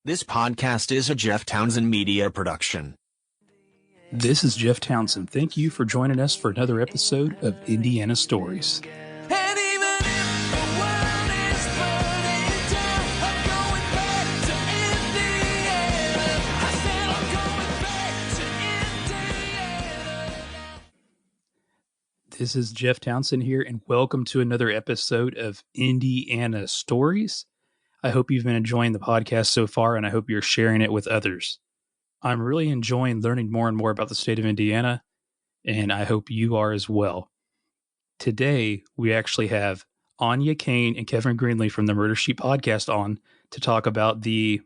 This podcast is a Jeff Townsend Media production. This is Jeff Townsend. Thank you for joining us for another episode of Indiana Stories. This is Jeff Townsend here, and welcome to another episode of Indiana Stories. I hope you've been enjoying the podcast so far, and I hope you're sharing it with others. I'm really enjoying learning more and more about the state of Indiana, and I hope you are as well. Today, we actually have Anya Kane and Kevin Greenlee from the Murder Sheet podcast on to talk about the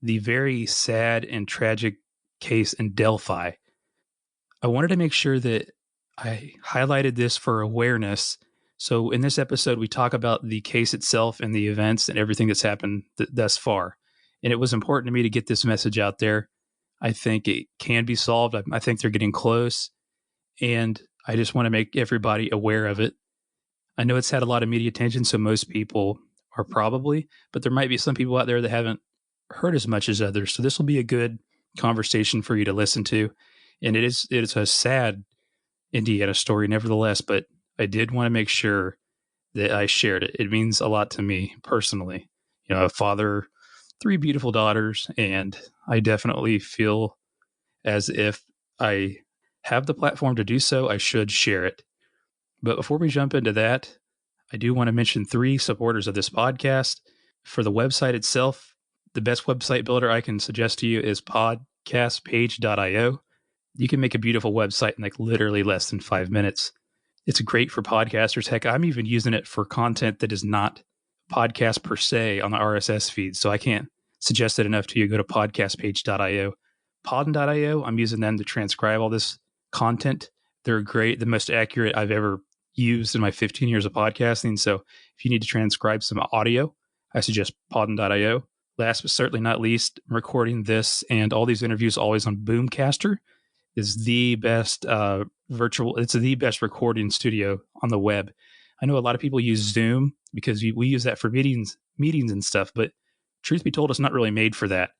very sad and tragic case in Delphi. I wanted to make sure that I highlighted this for awareness. So in this episode, we talk about the case itself and the events and everything that's happened thus far. And it was important to me to get this message out there. I think it can be solved. I think they're getting close. And I just want to make everybody aware of it. I know it's had a lot of media attention, so most people are probably, but there might be some people out there that haven't heard as much as others. So this will be a good conversation for you to listen to. And it is a sad Indiana story nevertheless, but I did want to make sure that I shared it. It means a lot to me personally. You know, a father, 3 beautiful daughters, and I definitely feel as if I have the platform to do so, I should share it. But before we jump into that, I do want to mention 3 supporters of this podcast. For the website itself, the best website builder I can suggest to you is podcastpage.io. You can make a beautiful website in like literally less than 5 minutes. It's great for podcasters. Heck, I'm even using it for content that is not podcast per se on the RSS feed. So I can't suggest it enough to you. Go to podcastpage.io. Podden.io, I'm using them to transcribe all this content. They're great, the most accurate I've ever used in my 15 years of podcasting. So if you need to transcribe some audio, I suggest Podden.io. Last but certainly not least, I'm recording this and all these interviews always on Boomcaster. Is the best it's the best recording studio on the web. I know a lot of people use Zoom because we use that for meetings and stuff, but truth be told, it's not really made for that.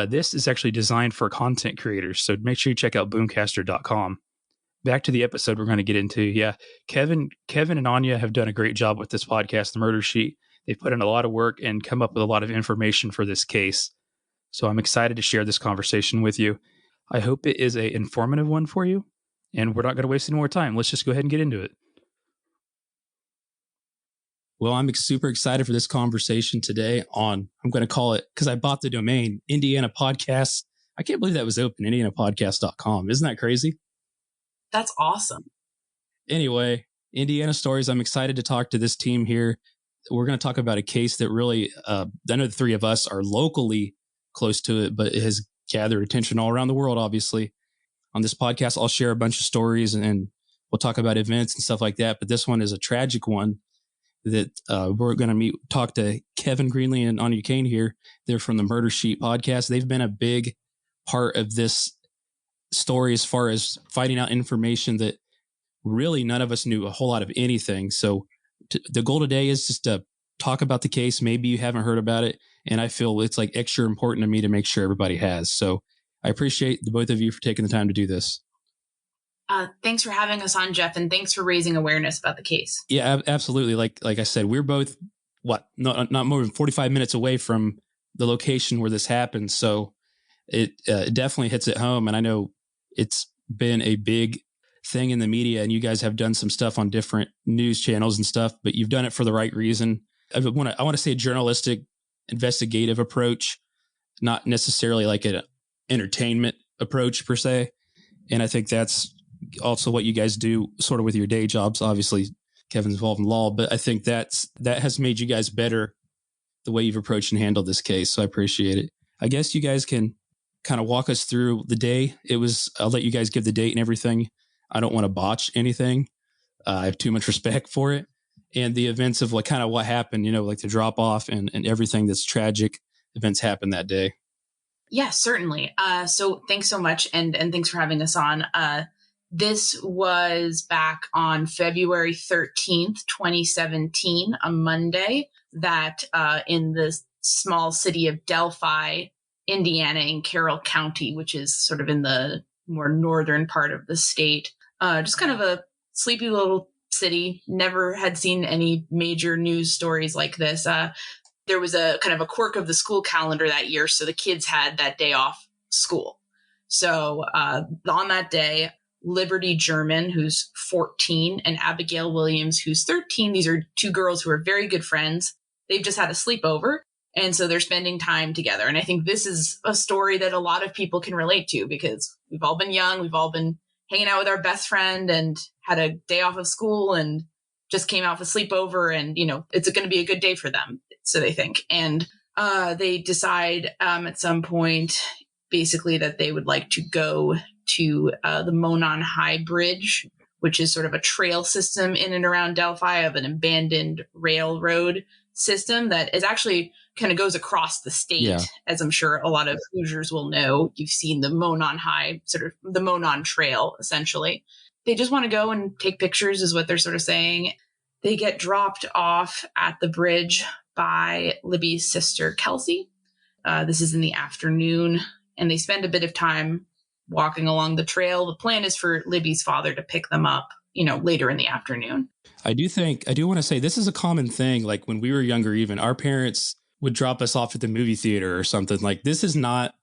This is actually designed for content creators, so make sure you check out boomcaster.com. Back to the episode we're going to get into. Yeah, Kevin and Anya have done a great job with this podcast, The Murder Sheet. They've put in a lot of work and come up with a lot of information for this case. So I'm excited to share this conversation with you. I hope it is an informative one for you, and we're not going to waste any more time. Let's just go ahead and get into it. Well, I'm super excited for this conversation today on, I'm going to call it, because I bought the domain, Indiana Podcasts. I can't believe that was open, indianapodcast.com. Isn't that crazy? That's awesome. Anyway, Indiana Stories, I'm excited to talk to this team here. We're going to talk about a case that really, I know the 3 of us are locally close to it, but it has gathered attention all around the world, obviously. On this podcast, I'll share a bunch of stories and we'll talk about events and stuff like that. But this one is a tragic one that we're going to talk to Kevin Greenlee and Anya Kane here. They're from the Murder Sheet podcast. They've been a big part of this story as far as finding out information that really none of us knew a whole lot of anything. So the goal today is just to talk about the case. Maybe you haven't heard about it. And I feel it's like extra important to me to make sure everybody has. So I appreciate the both of you for taking the time to do this. Thanks for having us on, Jeff, and thanks for raising awareness about the case. Yeah, absolutely. Like I said, we're both, not more than 45 minutes away from the location where this happened. So it definitely hits it home. And I know it's been a big thing in the media, and you guys have done some stuff on different news channels and stuff, but you've done it for the right reason. I want to say journalistic, investigative approach, not necessarily like an entertainment approach per se. And I think that's also what you guys do sort of with your day jobs. Obviously, Kevin's involved in law, but I think that has made you guys better the way you've approached and handled this case. So I appreciate it. I guess you guys can kind of walk us through the day. I'll let you guys give the date and everything. I don't want to botch anything. I have too much respect for it. And the events of kind of what happened, like the drop off and everything that's tragic events happened that day. Yeah, certainly. So thanks so much. And thanks for having us on. This was back on February 13th, 2017, a Monday, that in the small city of Delphi, Indiana, in Carroll County, which is sort of in the more northern part of the state. Just kind of a sleepy little city. Never had seen any major news stories like this. There was a kind of a quirk of the school calendar that year, so the kids had that day off school. So on that day, Liberty German, who's 14, and Abigail Williams, who's 13. These are two girls who are very good friends. They've just had a sleepover, and so they're spending time together. And I think this is a story that a lot of people can relate to, because we've all been young. We've all been hanging out with our best friend and had a day off of school and just came out for sleepover. And, it's going to be a good day for them, so they think. And they decide at some point, basically, that they would like to go to the Monon High Bridge, which is sort of a trail system in and around Delphi of an abandoned railroad system that is actually kind of goes across the state, as I'm sure a lot of Hoosiers will know. You've seen the Monon High, sort of the Monon Trail, essentially. They just want to go and take pictures is what they're sort of saying. They get dropped off at the bridge by Libby's sister, Kelsey. This is in the afternoon, and they spend a bit of time walking along the trail. The plan is for Libby's father to pick them up, later in the afternoon. I do want to say this is a common thing. Like when we were younger, even our parents would drop us off at the movie theater or something. Like this is not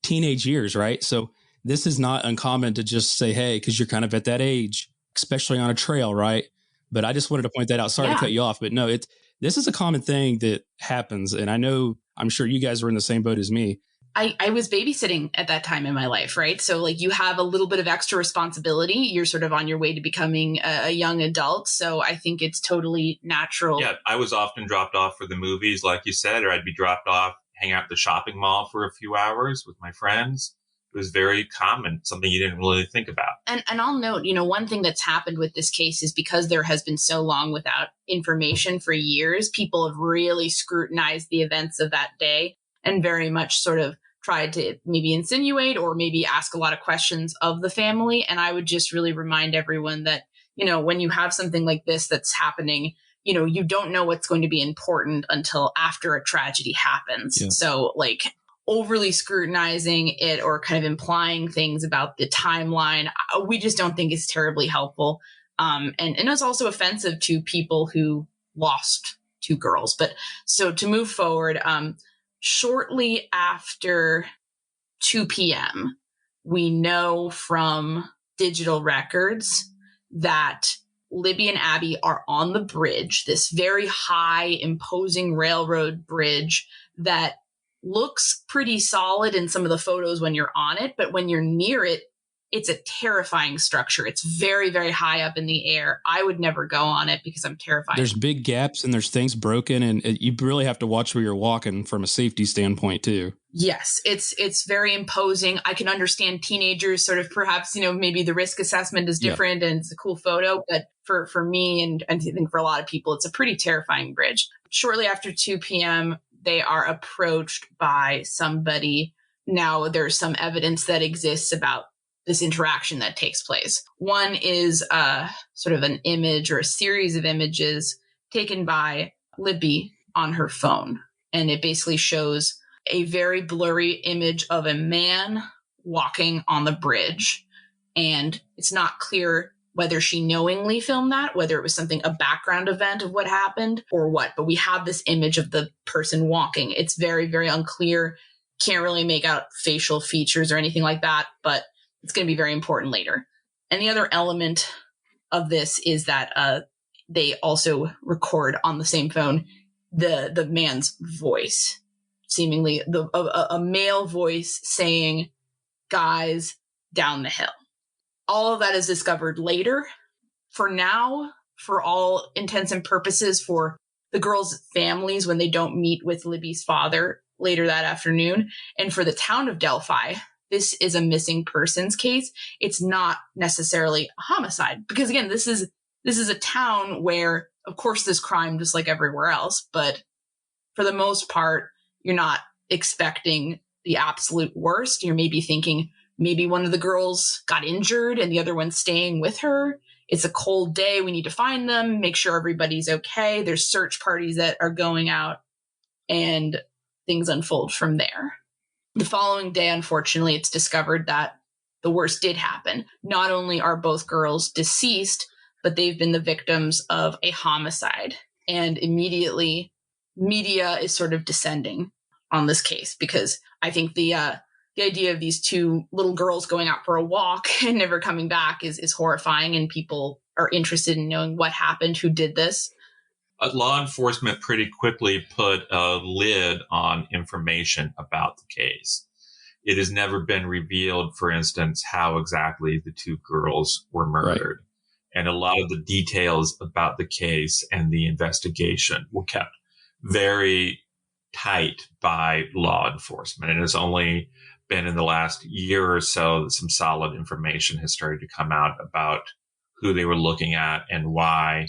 teenage years, right? So this is not uncommon to just say, hey, because you're kind of at that age, especially on a trail, right? But I just wanted to point that out. Sorry to cut you off, but no, this is a common thing that happens. And I'm sure you guys were in the same boat as me. I was babysitting at that time in my life, right? So like you have a little bit of extra responsibility. You're sort of on your way to becoming a young adult. So I think it's totally natural. Yeah, I was often dropped off for the movies, like you said, or I'd be dropped off, hang out at the shopping mall for a few hours with my friends. It was very common, something you didn't really think about. And I'll note, one thing that's happened with this case is because there has been so long without information for years, people have really scrutinized the events of that day and very much sort of tried to maybe insinuate or maybe ask a lot of questions of the family. And I would just really remind everyone that, when you have something like this that's happening, you don't know what's going to be important until after a tragedy happens. Yeah. So like overly scrutinizing it or kind of implying things about the timeline, we just don't think is terribly helpful. And it's also offensive to people who lost two girls. But so to move forward, shortly after 2 p.m., we know from digital records that Libby and Abby are on the bridge, this very high, imposing railroad bridge that looks pretty solid in some of the photos when you're on it. But when you're near it, it's a terrifying structure. It's very, very high up in the air. I would never go on it because I'm terrified. There's big gaps and there's things broken, and you really have to watch where you're walking from a safety standpoint too. Yes, it's very imposing. I can understand teenagers sort of perhaps, maybe the risk assessment is different and it's a cool photo. But for me and I think for a lot of people, it's a pretty terrifying bridge. Shortly after 2 p.m., they are approached by somebody. Now there's some evidence that exists about this interaction that takes place. One is sort of an image or a series of images taken by Libby on her phone. And it basically shows a very blurry image of a man walking on the bridge. And it's not clear whether she knowingly filmed that, whether it was a background event of what happened or what. But we have this image of the person walking. It's very, very unclear. Can't really make out facial features or anything like that, but it's going to be very important later. And the other element of this is that they also record on the same phone the man's voice, seemingly a male voice saying, "Guys, down the hill." All of that is discovered later. For now, for all intents and purposes, for the girls' families when they don't meet with Libby's father later that afternoon, and for the town of Delphi, this is a missing persons case. It's not necessarily a homicide because, again, this is a town where, of course, there's crime just like everywhere else. But for the most part, you're not expecting the absolute worst. You're maybe thinking maybe one of the girls got injured and the other one's staying with her. It's a cold day. We need to find them, make sure everybody's okay. There's search parties that are going out. And things unfold from there. The following day, unfortunately, it's discovered that the worst did happen. Not only are both girls deceased, but they've been the victims of a homicide. And immediately, media is sort of descending on this case, because I think the idea of these two little girls going out for a walk and never coming back is horrifying, and people are interested in knowing what happened, who did this. Law enforcement pretty quickly put a lid on information about the case. It has never been revealed, for instance, how exactly the two girls were murdered. Right. And a lot of the details about the case and the investigation were kept very tight by law enforcement. And it's only been in the last year or so that some solid information has started to come out about who they were looking at and why,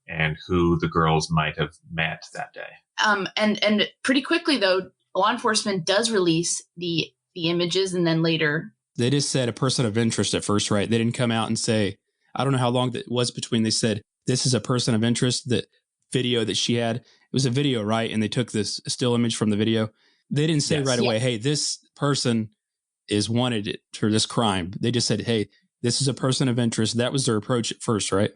and who the girls might have met that day. And pretty quickly, though, law enforcement does release the images, and then later they just said a person of interest at first, right? They didn't come out and say, I don't know how long that was between. They said, this is a person of interest. The video that she had, it was a video, right? And they took this still image from the video. They didn't say right away, hey, this person is wanted for this crime. They just said, hey, this is a person of interest. That was their approach at first, right?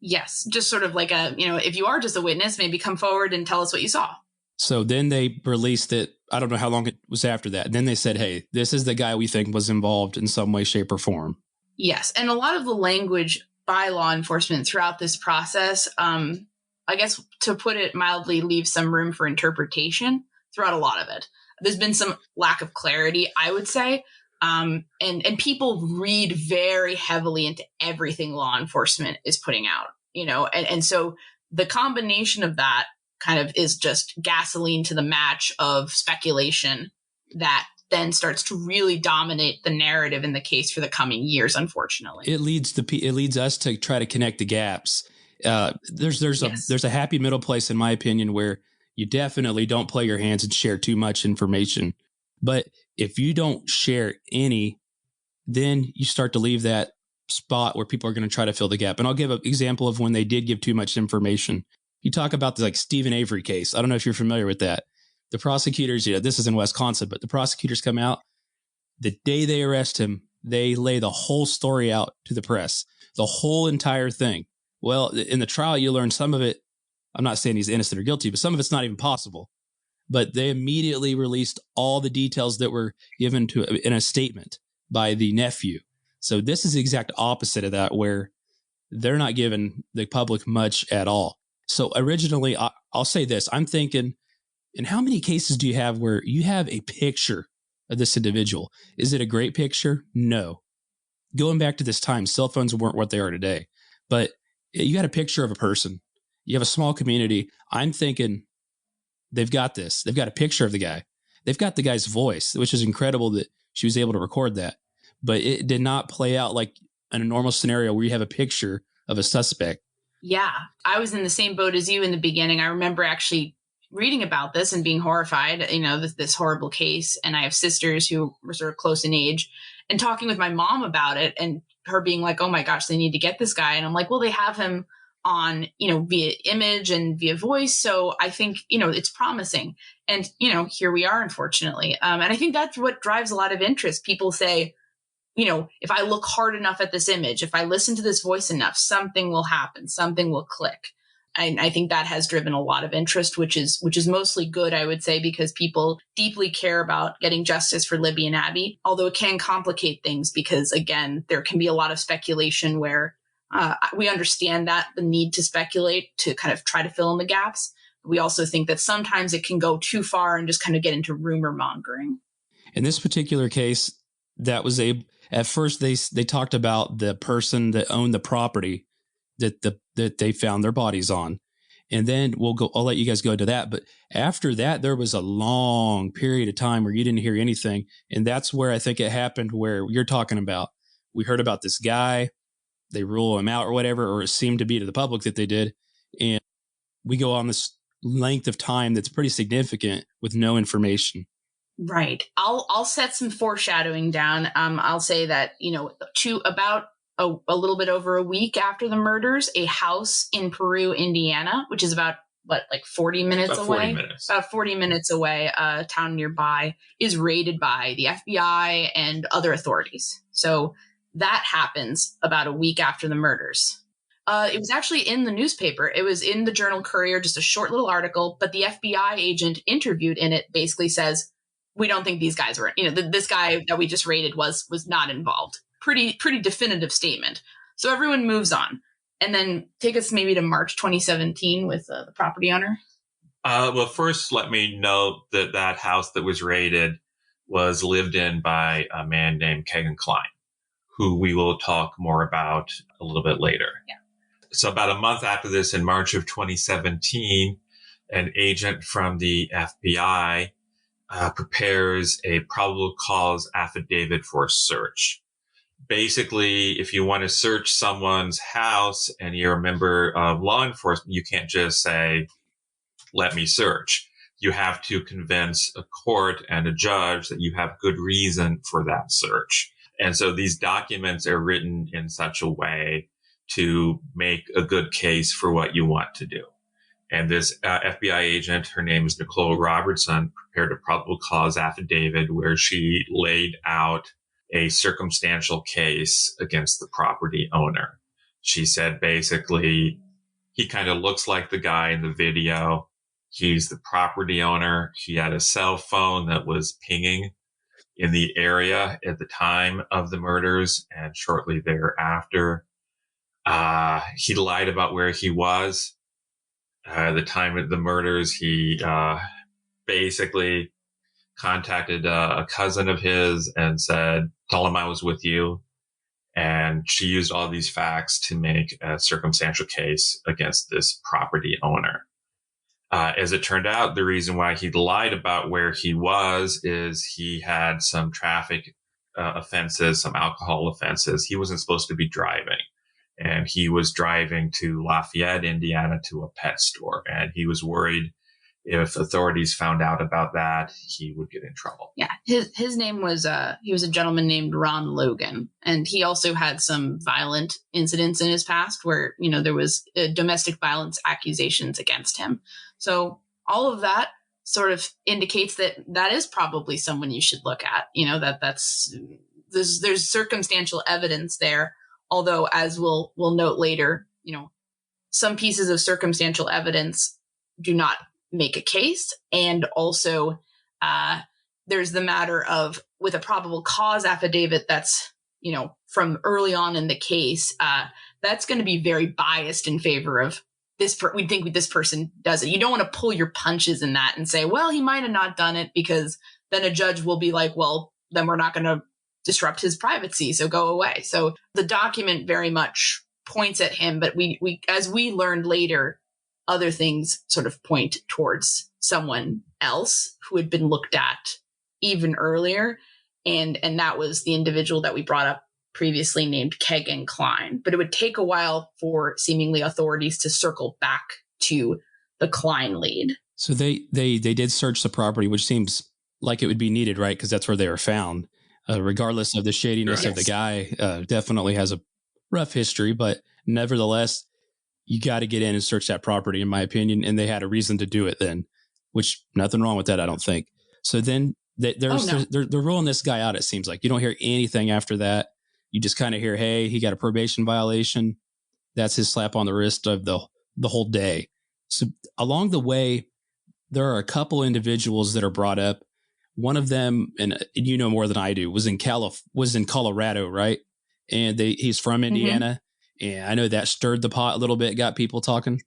Yes. Just sort of like if you are just a witness, maybe come forward and tell us what you saw. So then they released it. I don't know how long it was after that. Then they said, hey, this is the guy we think was involved in some way, shape, or form. Yes. And a lot of the language by law enforcement throughout this process, I guess to put it mildly, leaves some room for interpretation throughout a lot of it. There's been some lack of clarity, I would say. And people read very heavily into everything law enforcement is putting out, and so the combination of that kind of is just gasoline to the match of speculation that then starts to really dominate the narrative in the case for the coming years, unfortunately. It leads us to try to connect the gaps. There's a happy middle place, in my opinion, where you definitely don't play your hands and share too much information. But if you don't share any, then you start to leave that spot where people are going to try to fill the gap. And I'll give an example of when they did give too much information. You talk about the Stephen Avery case. I don't know if you're familiar with that. The prosecutors, this is in Wisconsin, but the prosecutors come out the day they arrest him. They lay the whole story out to the press, the whole entire thing. Well, in the trial, you learn some of it. I'm not saying he's innocent or guilty, but some of it's not even possible. But they immediately released all the details that were given in a statement by the nephew. So this is the exact opposite of that, where they're not giving the public much at all. So originally, I'll say this. I'm thinking, in how many cases do you have where you have a picture of this individual? Is it a great picture? No. Going back to this time, cell phones weren't what they are today. But you got a picture of a person. You have a small community. I'm thinking they've got this. They've got a picture of the guy. They've got the guy's voice, which is incredible that she was able to record that. But it did not play out like in a normal scenario where you have a picture of a suspect. Yeah, I was in the same boat as you in the beginning. I remember actually reading about this and being horrified, this horrible case. And I have sisters who were sort of close in age, and talking with my mom about it, and her being like, oh my gosh, they need to get this guy. And I'm like, well, they have him on, via image and via voice. So I think, it's promising. And, here we are, unfortunately. And I think that's what drives a lot of interest. People say, if I look hard enough at this image, if I listen to this voice enough, something will happen, something will click. And I think that has driven a lot of interest, which is mostly good, I would say, because people deeply care about getting justice for Libby and Abby, although it can complicate things because, again, there can be a lot of speculation where we understand that the need to speculate to kind of try to fill in the gaps. We also think that sometimes it can go too far and just kind of get into rumor mongering. In this particular case, at first they talked about the person that owned the property that they found their bodies on. And then I'll let you guys go to that. But after that, there was a long period of time where you didn't hear anything. And that's where I think it happened, where you're talking about. We heard about this guy, they rule him out or whatever, or it seemed to be to the public that they did. And we go on this length of time that's pretty significant with no information. Right. I'll set some foreshadowing down. I'll say that, to about a little bit over a week after the murders, a house in Peru, Indiana, which is about like 40 minutes About away? 40 minutes. About 40 minutes away, a town nearby is raided by the FBI and other authorities. So that happens about a week after the murders. It was actually in the newspaper. It was in the Journal Courier, just a short little article, but the FBI agent interviewed in it basically says, we don't think these guys were, this guy that we just raided was not involved. Pretty definitive statement. So everyone moves on. And then take us maybe to March 2017 with the property owner. Well, first, let me note that house that was raided was lived in by a man named Kegan Kline, who we will talk more about a little bit later. Yeah. So about a month after this, in March of 2017, an agent from the FBI prepares a probable cause affidavit for a search. Basically, if you want to search someone's house and you're a member of law enforcement, you can't just say, let me search. You have to convince a court and a judge that you have good reason for that search. And so these documents are written in such a way to make a good case for what you want to do. And this FBI agent, her name is Nicole Robertson, prepared a probable cause affidavit where she laid out a circumstantial case against the property owner. She said basically, he kind of looks like the guy in the video. He's the property owner. He had a cell phone that was pinging in the area at the time of the murders and shortly thereafter. He lied about where he was. At the time of the murders, he basically contacted a cousin of his and said, tell him I was with you. And she used all these facts to make a circumstantial case against this property owner. As it turned out, the reason why he lied about where he was is he had some traffic offenses, some alcohol offenses. He wasn't supposed to be driving. And he was driving to Lafayette, Indiana, to a pet store. And he was worried if authorities found out about that, he would get in trouble. Yeah, his name was, he was a gentleman named Ron Logan. And he also had some violent incidents in his past where, there was domestic violence accusations against him. So all of that sort of indicates that is probably someone you should look at, there's circumstantial evidence there. Although, as we'll note later, some pieces of circumstantial evidence do not make a case. And also, there's the matter of with a probable cause affidavit that's, from early on in the case, that's going to be very biased in favor of this. We think this person does it. You don't want to pull your punches in that and say, well, he might have not done it, because then a judge will be like, well, then we're not going to disrupt his privacy, so go away. So the document very much points at him, but we as we learned later, other things sort of point towards someone else who had been looked at even earlier, and that was the individual that we brought up previously named Kegan Kline. But it would take a while for seemingly authorities to circle back to the Kline lead. So they did search the property, which seems like it would be needed, right? Because that's where they were found. Regardless of the shadiness of the guy, definitely has a rough history, but nevertheless, you got to get in and search that property, in my opinion. And they had a reason to do it then, which nothing wrong with that, I don't think. So then they're rolling this guy out. It seems like you don't hear anything after that. You just kind of hear, hey, he got a probation violation. That's his slap on the wrist of the whole day. So along the way, there are a couple individuals that are brought up. One of them, and you know more than I do, was in Colorado, right? And he's from Indiana. Mm-hmm. And I know that stirred the pot a little bit, got people talking.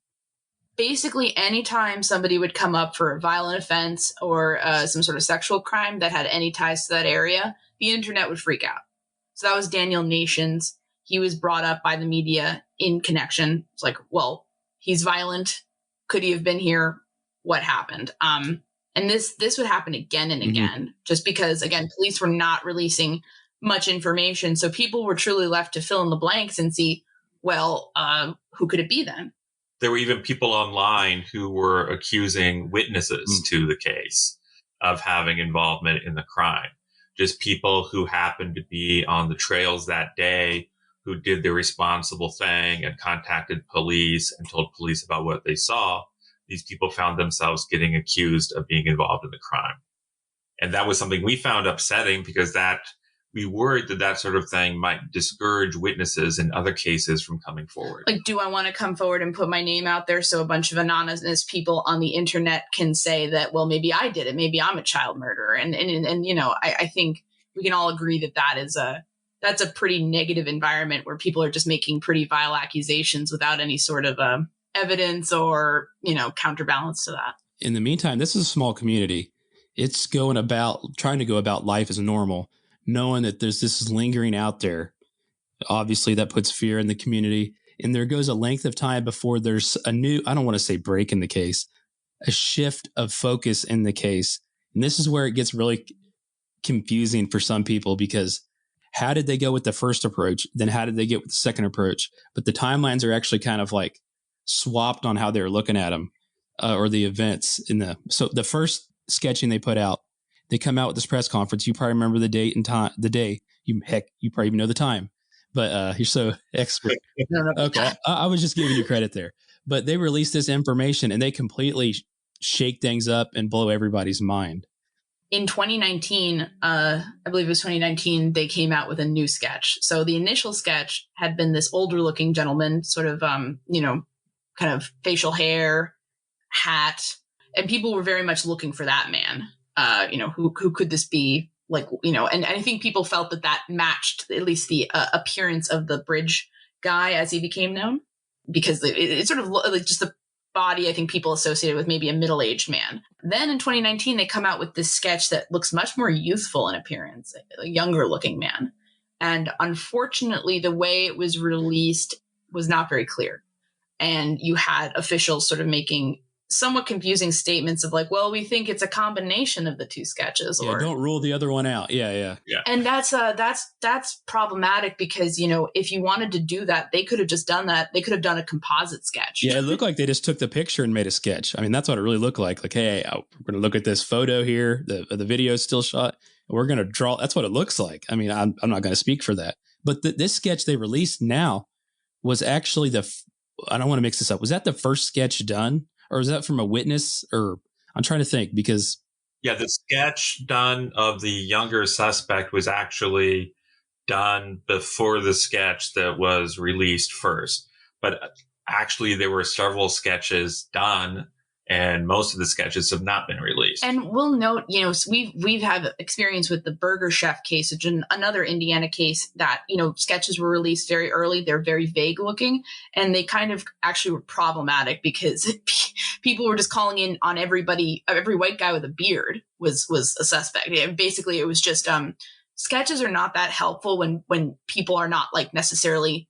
Basically, anytime somebody would come up for a violent offense or some sort of sexual crime that had any ties to that area, the internet would freak out. So that was Daniel Nations. He was brought up by the media in connection. It's like, well, he's violent. Could he have been here? What happened? And this would happen again and again, just because, again, police were not releasing much information. So people were truly left to fill in the blanks and see, well, who could it be then? There were even people online who were accusing witnesses to the case of having involvement in the crime. Just people who happened to be on the trails that day who did the responsible thing and contacted police and told police about what they saw. these people found themselves getting accused of being involved in the crime. And that was something we found upsetting because we worried that sort of thing might discourage witnesses in other cases from coming forward. Like, do I want to come forward and put my name out there so a bunch of anonymous people on the internet can say that, well, maybe I did it. Maybe I'm a child murderer. And I think we can all agree that that's a pretty negative environment where people are just making pretty vile accusations without any sort of evidence or, counterbalance to that. In the meantime, this is a small community. It's trying to go about life as normal, knowing that this is lingering out there. Obviously, that puts fear in the community. And there goes a length of time before there's a new, I don't want to say break in the case, a shift of focus in the case. And this is where it gets really confusing for some people, because how did they go with the first approach? Then how did they get with the second approach? But the timelines are actually kind of like swapped on how they're looking at them or the events so the first sketching they put out, they come out with this press conference. You probably remember the date and time, you probably even know the time, but you're so expert. Okay. I was just giving you credit there, but they released this information and they completely shake things up and blow everybody's mind. In 2019, I believe it was 2019, they came out with a new sketch. So the initial sketch had been this older looking gentleman, sort of, kind of facial hair, hat, and people were very much looking for that man. Who could this be? Like, and I think people felt that matched at least the appearance of the bridge guy as he became known, because it sort of like just the body, I think people associated with maybe a middle-aged man. Then in 2019, they come out with this sketch that looks much more youthful in appearance, a younger looking man. And unfortunately, the way it was released was not very clear. And you had officials sort of making somewhat confusing statements of like, well, we think it's a combination of the two sketches. Or don't rule the other one out. Yeah. And that's problematic because, if you wanted to do that, they could have just done that. They could have done a composite sketch. Yeah, it looked like they just took the picture and made a sketch. I mean, that's what it really looked like. Like, hey, we're going to look at this photo here. The video is still shot. And we're going to draw. That's what it looks like. I mean, I'm not going to speak for that. But this sketch they released now was actually I don't want to mix this up. Was that the first sketch done? Or is that from a witness? Or I'm trying to think because. Yeah, the sketch done of the younger suspect was actually done before the sketch that was released first. But actually, there were several sketches done, and most of the sketches have not been released. And we'll note, we've had experience with the Burger Chef case, which is another Indiana case that, sketches were released very early. They're very vague looking, and they kind of actually were problematic because people were just calling in on everybody. Every white guy with a beard was a suspect. And basically, it was just sketches are not that helpful when people are not like necessarily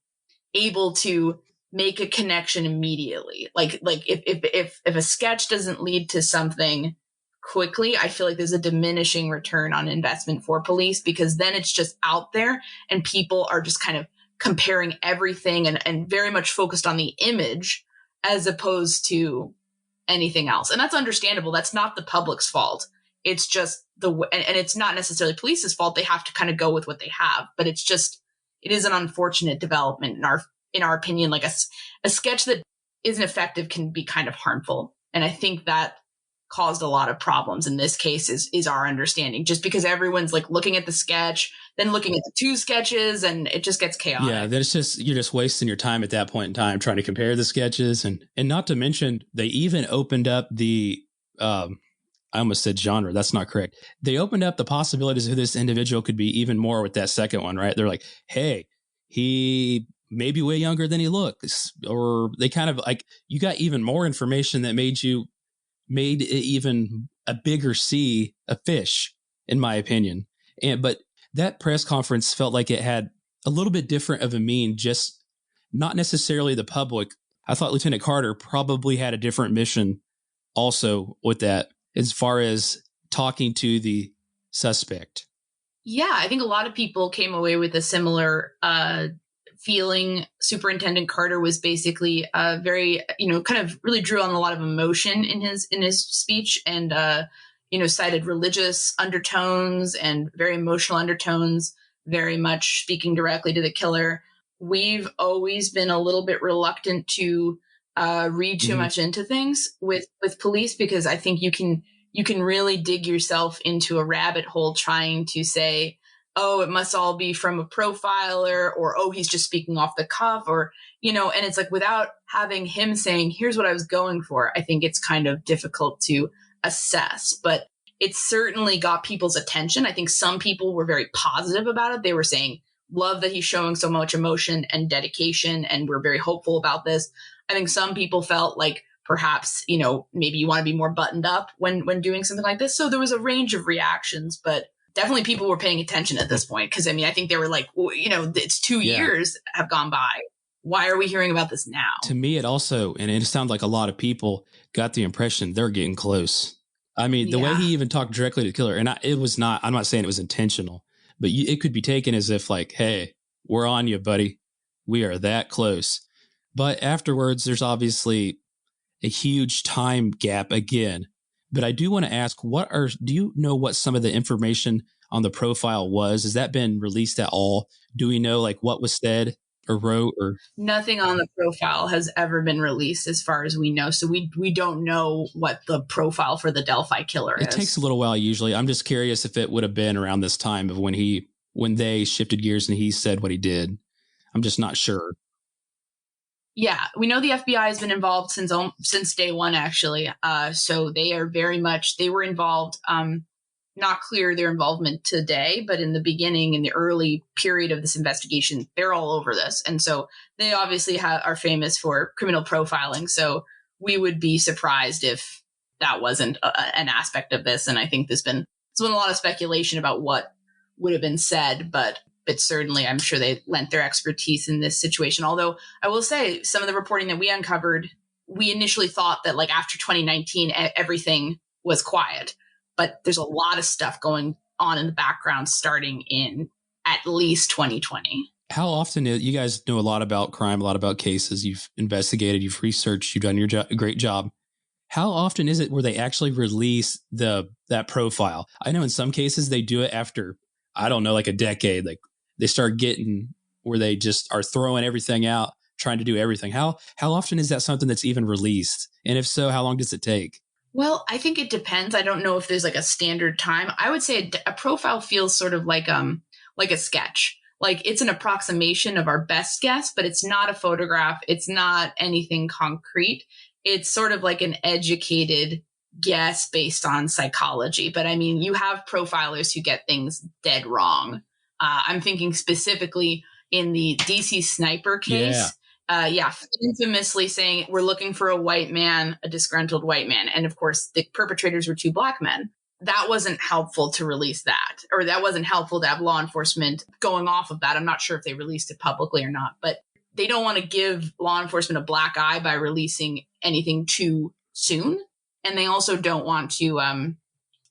able to make a connection immediately. Like if a sketch doesn't lead to something quickly, I feel like there's a diminishing return on investment for police, because then it's just out there and people are just kind of comparing everything and very much focused on the image as opposed to anything else. And that's understandable. That's not the public's fault. It's just and it's not necessarily police's fault. They have to kind of go with what they have, but it is an unfortunate development in our opinion. Like a sketch that isn't effective can be kind of harmful. And I think that caused a lot of problems in this case is our understanding, just because everyone's like looking at the sketch, then looking at the two sketches, and it just gets chaotic. Yeah, then you're just wasting your time at that point in time trying to compare the sketches. And not to mention, they even opened up the, I almost said genre. That's not correct. They opened up the possibilities of who this individual could be even more with that second one, right? They're like, hey, he maybe way younger than he looks, or they kind of like, you got even more information that made it even a bigger sea of fish, in my opinion. But that press conference felt like it had a little bit different of a mean, just not necessarily the public. I thought Lieutenant Carter probably had a different mission also with that, as far as talking to the suspect. Yeah, I think a lot of people came away with a similar feeling. Superintendent Carter was basically very, kind of really drew on a lot of emotion in his speech, and cited religious undertones and very emotional undertones, very much speaking directly to the killer. We've always been a little bit reluctant to read too much into things with police, because I think you can really dig yourself into a rabbit hole trying to say, oh, it must all be from a profiler, or, oh, he's just speaking off the cuff, or, and it's like, without having him saying, here's what I was going for, I think it's kind of difficult to assess. But it certainly got people's attention. I think some people were very positive about it. They were saying, love that he's showing so much emotion and dedication, and we're very hopeful about this. I think some people felt like perhaps, maybe you want to be more buttoned up when doing something like this. So there was a range of reactions, but definitely people were paying attention at this point. Cause I think they were like, well, it's 2 years have gone by. Why are we hearing about this now? To me, it also, and it sounds like a lot of people got the impression they're getting close. The way he even talked directly to the killer, and I'm not saying it was intentional, but it could be taken as if like, hey, we're on you, buddy. We are that close. But afterwards, there's obviously a huge time gap again. But I do want to ask, do you know what some of the information on the profile was? Has that been released at all? Do we know like what was said or wrote? Or nothing on the profile has ever been released as far as we know. So we don't know what the profile for the Delphi killer is. It takes a little while usually. I'm just curious if it would have been around this time of when they shifted gears and he said what he did. I'm just not sure. Yeah, we know the FBI has been involved since day one, actually. So they are they were involved. Not clear their involvement today, but in the beginning, in the early period of this investigation, they're all over this. And so they obviously are famous for criminal profiling. So we would be surprised if that wasn't an aspect of this. And I think there's been a lot of speculation about what would have been said, but certainly I'm sure they lent their expertise in this situation. Although I will say some of the reporting that we uncovered, we initially thought that like after 2019, everything was quiet, but there's a lot of stuff going on in the background starting in at least 2020. How often, you guys know a lot about crime, a lot about cases, you've investigated, you've researched, you've done your great job. How often is it where they actually release that profile? I know in some cases they do it after, I don't know, like a decade, like they start getting where they just are throwing everything out, trying to do everything. How often is that something that's even released? And if so, how long does it take? Well, I think it depends. I don't know if there's like a standard time. I would say a profile feels sort of like a sketch. Like it's an approximation of our best guess, but it's not a photograph. It's not anything concrete. It's sort of like an educated guess based on psychology. But you have profilers who get things dead wrong. I'm thinking specifically in the DC sniper case. Infamously saying we're looking for a white man, a disgruntled white man. And of course, the perpetrators were 2 black men. That wasn't helpful to release that, or that wasn't helpful to have law enforcement going off of that. I'm not sure if they released it publicly or not, but they don't want to give law enforcement a black eye by releasing anything too soon. And they also don't want to,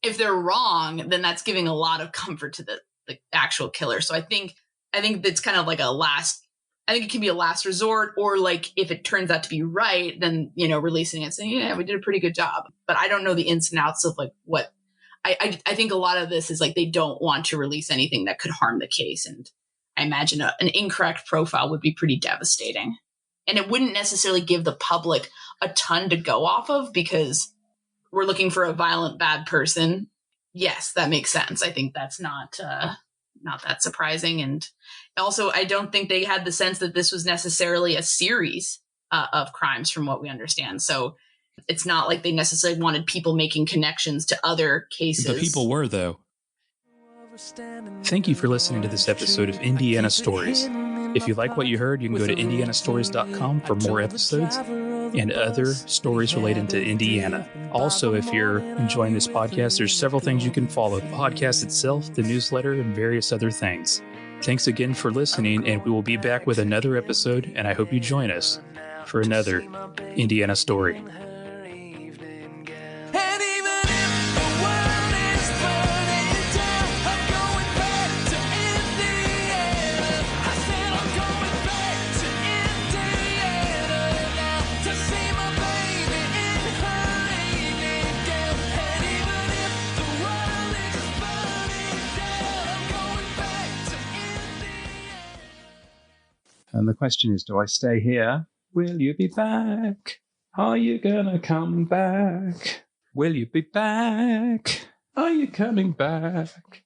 if they're wrong, then that's giving a lot of comfort to the actual killer. So I think that's kind of like I think it can be a last resort, or like if it turns out to be right, then, releasing it and saying, yeah, we did a pretty good job. But I don't know the ins and outs of like what I think a lot of this is like, they don't want to release anything that could harm the case. And I imagine an incorrect profile would be pretty devastating. And it wouldn't necessarily give the public a ton to go off of, because we're looking for a violent, bad person. Yes, that makes sense. I think that's not that surprising. And also, I don't think they had the sense that this was necessarily a series of crimes from what we understand. So it's not like they necessarily wanted people making connections to other cases. But people were, though. Thank you for listening to this episode of Indiana Stories. If you like what you heard, you can go to indianastories.com for more episodes and other stories related to Indiana. Also, if you're enjoying this podcast, there's several things you can follow: the podcast itself, the newsletter, and various other things. Thanks again for listening, and we will be back with another episode, and I hope you join us for another Indiana story. And the question is, do I stay here Will you be back? Are you gonna come back? Will you be back? Are you coming back?